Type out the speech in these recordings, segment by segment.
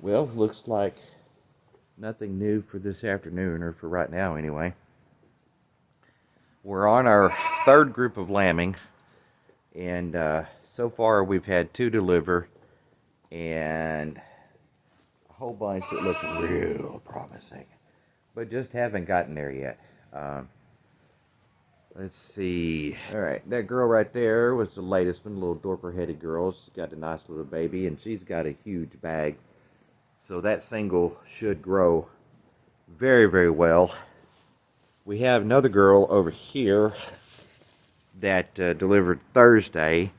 Well, looks like nothing new for this afternoon, or for right now anyway. We're on our third group of lambing, and so far we've had 2 deliver and a whole bunch that look real promising, but just haven't gotten there yet. Let's see. All right, that girl right there was the latest one, little dorper-headed girl. She's got a nice little baby, and she's got a huge bag. So that single should grow very, very well. We have another girl over here that delivered Thursday.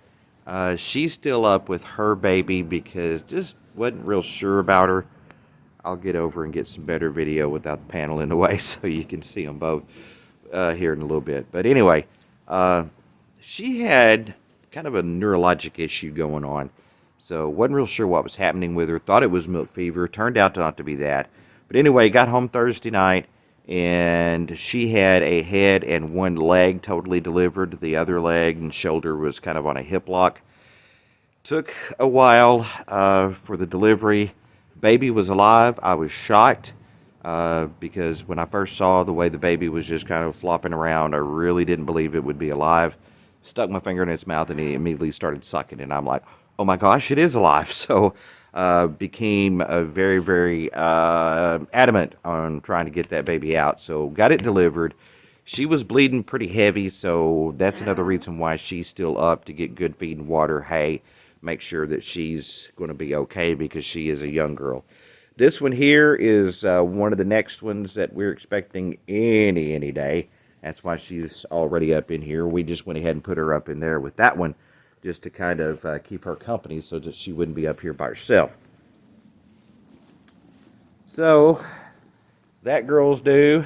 She's still up with her baby because just wasn't real sure about her. I'll get over and get some better video without the panel in the way so you can see them both here in a little bit. But anyway, she had kind of a neurologic issue going on. So wasn't real sure what was happening with her. Thought it was milk fever. Turned out not to be that. But anyway, got home Thursday night, and she had a head and one leg totally delivered. The other leg and shoulder was kind of on a hip lock. Took a while for the delivery. Baby was alive. I was shocked because when I first saw the way the baby was just kind of flopping around, I really didn't believe it would be alive. Stuck my finger in its mouth, and he immediately started sucking, and I'm like, oh my gosh, it is alive. So became very, very adamant on trying to get that baby out. So got it delivered. She was bleeding pretty heavy, so that's another reason why she's still up, to get good feed and water, hay, make sure that she's going to be okay because she is a young girl. This one here is one of the next ones that we're expecting any day. That's why she's already up in here. We just went ahead and put her up in there with that one, just to kind of keep her company so that she wouldn't be up here by herself. So, that girl's due.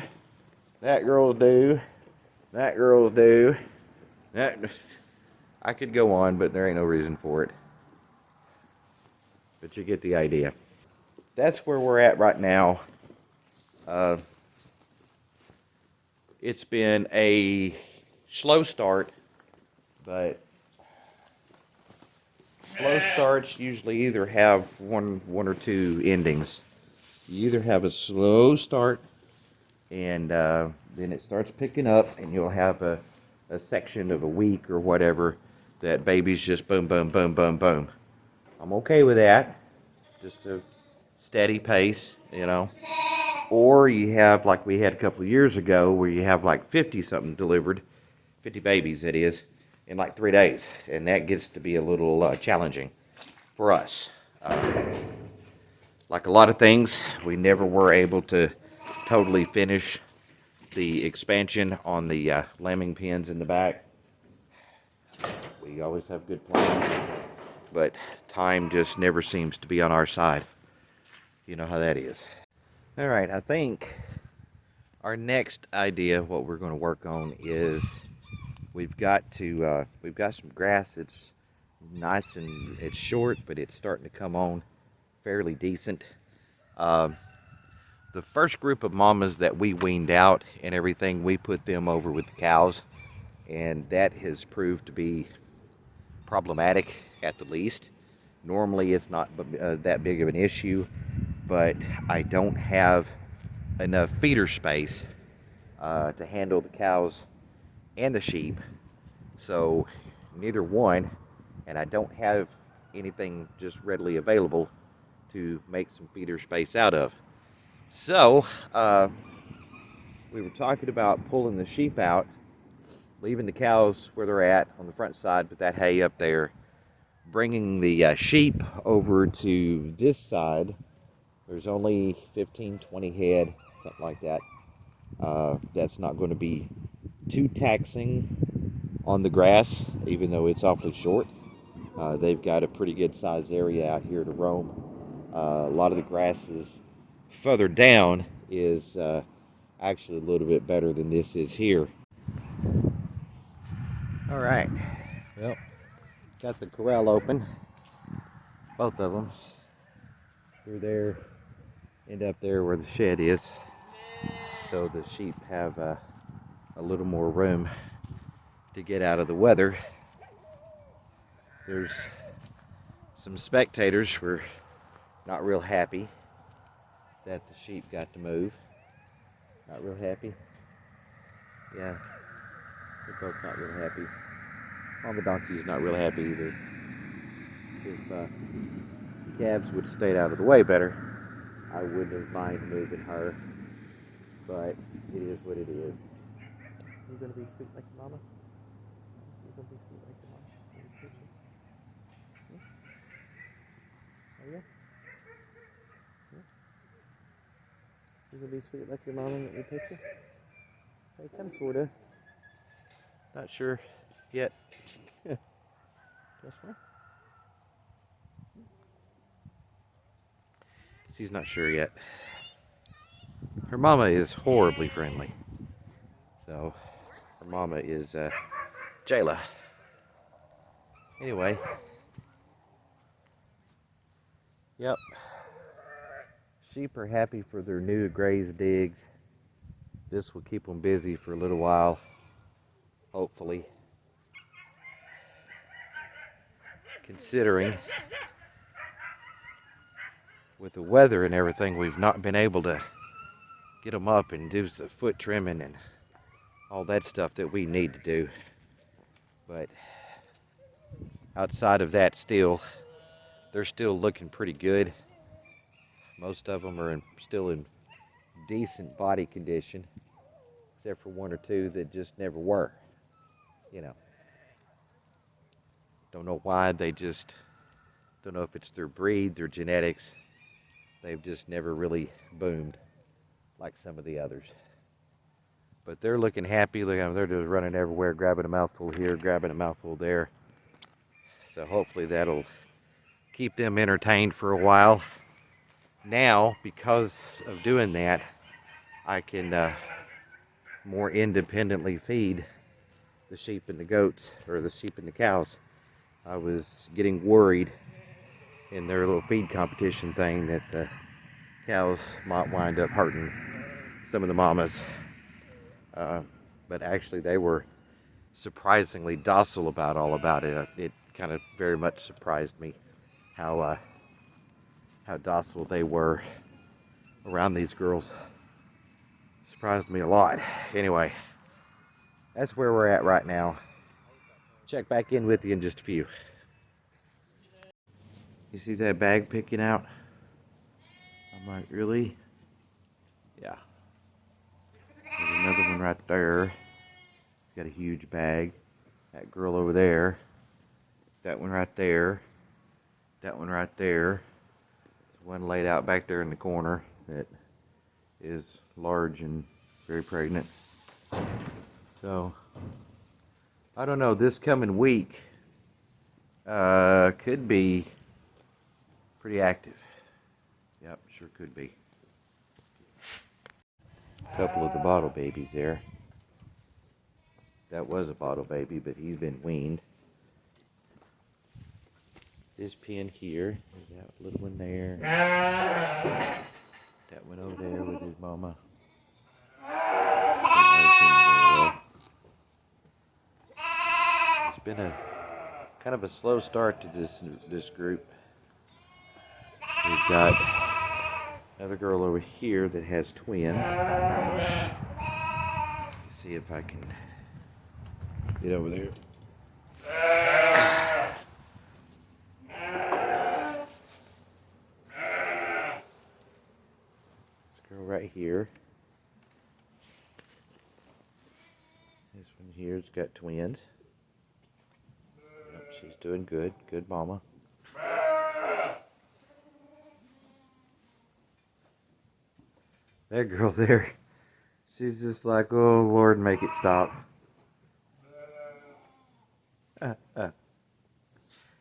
That girl's due. That girl's due. I could go on, but there ain't no reason for it. But you get the idea. That's where we're at right now. It's been a slow start, but slow starts usually either have one or two endings. You either have a slow start, and then it starts picking up, and you'll have a section of a week or whatever that baby's just boom, boom, boom, boom, boom. I'm okay with that. Just a steady pace, you know. Or you have, like we had a couple of years ago, where you have like 50-something delivered, 50 babies, that is, in like 3 days. And that gets to be a little challenging for us. Like a lot of things, we never were able to totally finish the expansion on the lambing pens in the back. We always have good plans, but time just never seems to be on our side. You know how that is. All right, I think our next idea, what we're going to work on, is we've got some grass that's nice and it's short, but it's starting to come on fairly decent. The first group of mamas that we weaned out and everything, we put them over with the cows, and that has proved to be problematic at the least. Normally it's not that big of an issue, but I don't have enough feeder space to handle the cows and the sheep, so neither one, and I don't have anything just readily available to make some feeder space out of. So we were talking about pulling the sheep out, leaving the cows where they're at on the front side with that hay up there, bringing the sheep over to this side. There's only 15-20 head, something like that. That's not going to be too taxing on the grass, even though it's awfully short. They've got a pretty good sized area out here to roam. A lot of the grasses further down is actually a little bit better than this is here. All right, well, got the corral open, both of them. Through there, end up there where the shed is, so the sheep have a little more room to get out of the weather. There's some spectators. We're not real happy that the sheep got to move. Not real happy. Yeah, they're both not real happy. Mama donkey's not real happy either. If the calves would have stayed out of the way better, I wouldn't have minded moving her. But it is what it is. You gonna be sweet like your mama? You gonna be sweet like your mama? Yeah? Are you? Yeah? You gonna be sweet like your mama and let me pet you? Say, kind of, sorta. Not sure yet. Guess what? She's not sure yet. Her mama is horribly friendly. So, her mama is Jayla. Anyway. Yep. Sheep are happy for their new to graze digs. This will keep them busy for a little while, hopefully. Considering with the weather and everything, we've not been able to get them up and do the foot trimming and all that stuff that we need to do. But outside of that, they're still looking pretty good. Most of them are still in decent body condition, except for one or two that just never were. You know, don't know why. They just don't know if it's their breed, their genetics. They've just never really boomed like some of the others. But they're looking happy. Look at them, they're just running everywhere, grabbing a mouthful here, grabbing a mouthful there. So hopefully that'll keep them entertained for a while. Now, because of doing that, I can more independently feed the sheep and the goats, or the sheep and the cows. I was getting worried in their little feed competition thing that the cows might wind up hurting some of the mamas. But actually they were surprisingly docile about it. It kind of very much surprised me how docile they were around these girls. Surprised me a lot. Anyway, that's where we're at right now. Check back in with you in just a few. You see that bag picking out? I'm like, really? Yeah. There's another one right there. Got a huge bag. That girl over there. That one right there. That one right there. There's one laid out back there in the corner that is large and very pregnant. So, I don't know, this coming week could be pretty active. Yep, sure could be. A couple of the bottle babies there. That was a bottle baby, but he's been weaned. This pen here, there's that little one there. That one over there with his mama. It's been a kind of a slow start to this group. We've got another girl over here that has twins. Let's see if I can get over there. This girl right here. This one here's got twins. Yep, she's doing good. Good mama. That girl there, she's just like, oh Lord, make it stop.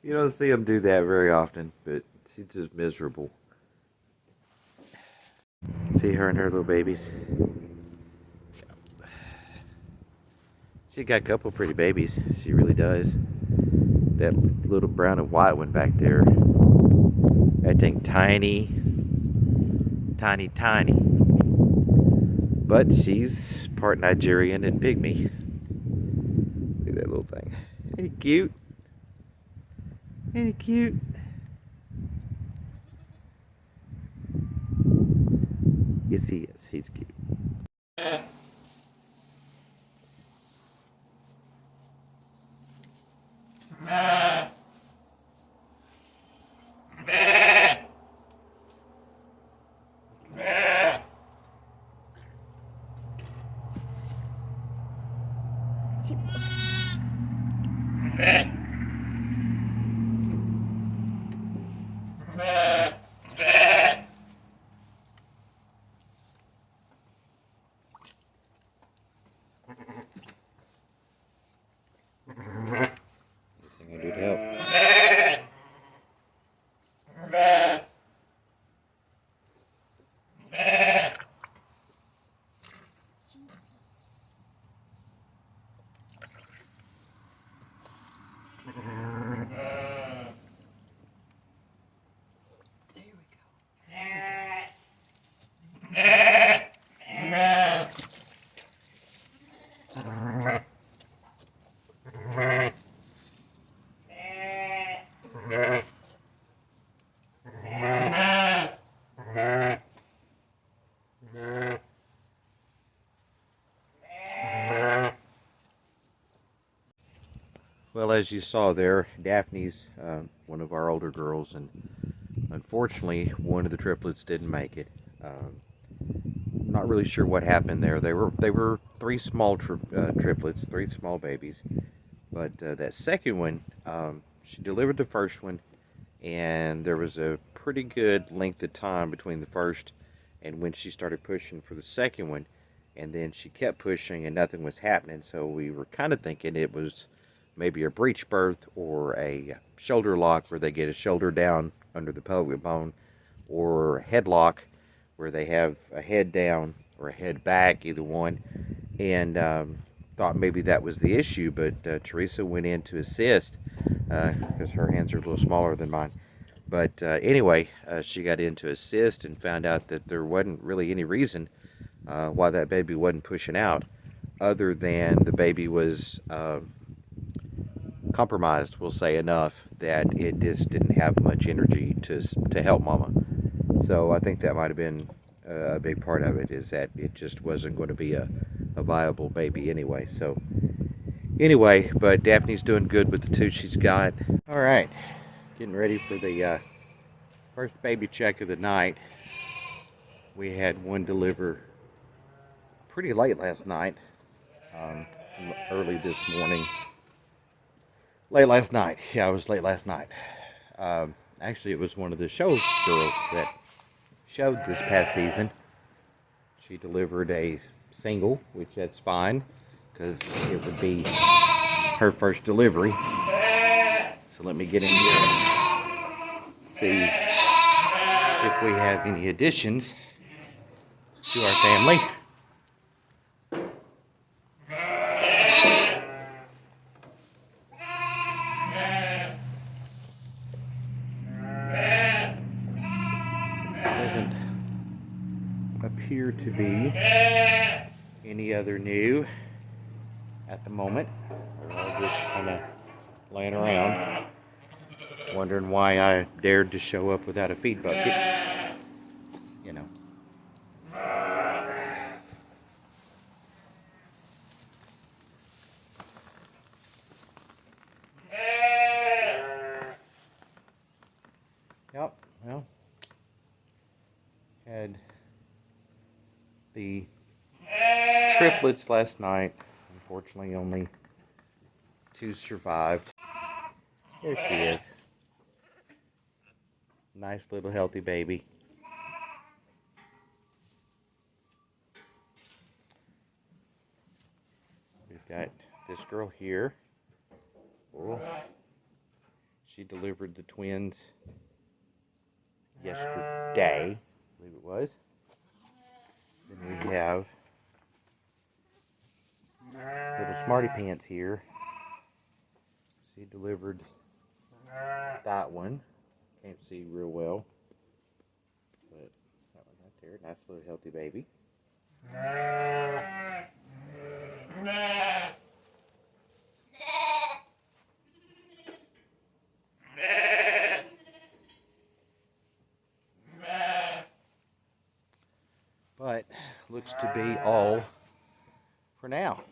You don't see them do that very often, but she's just miserable. See her and her little babies. She got a couple pretty babies. She really does. That little brown and white one back there. That thing tiny. Tiny, tiny. But she's part Nigerian and pygmy. Look at that little thing. Ain't he cute? Ain't he cute? Yes, he is. He's cute. Anything I do to help? Well, as you saw there, Daphne's one of our older girls, and unfortunately, one of the triplets didn't make it. Not really sure what happened there. They were three small triplets, three small babies, but that second one, she delivered the first one, and there was a pretty good length of time between the first and when she started pushing for the second one, and then she kept pushing and nothing was happening. So we were kind of thinking it was maybe a breech birth or a shoulder lock where they get a shoulder down under the pelvic bone, or a headlock where they have a head down or a head back, either one, and thought maybe that was the issue. But Teresa went in to assist because her hands are a little smaller than mine. But anyway, she got in to assist and found out that there wasn't really any reason why that baby wasn't pushing out, other than the baby was compromised, we'll say, enough that it just didn't have much energy to help mama. So I think that might have been a big part of it, is that it just wasn't going to be a viable baby anyway. So anyway, but Daphne's doing good with the two she's got. All right, getting ready for the first baby check of the night. We had one deliver pretty late last night, early this morning. Late last night. Yeah, it was late last night. Actually, it was one of the show girls that showed this past season. She delivered a single, which that's fine, because it would be her first delivery. So let me get in here and see if we have any additions to our family. Doesn't appear to be any other new at the moment. They're all just kind of laying around, wondering why I dared to show up without a feed bucket. You know. Yep, well, had the triplets last night. Unfortunately, only two survived. There she is. Nice little healthy baby. We've got this girl here. Oh, she delivered the twins yesterday, I believe it was. Then we have little Smarty Pants here. She delivered that one. Can't see real well, but that one right there, nice little healthy baby. But looks to be all for now.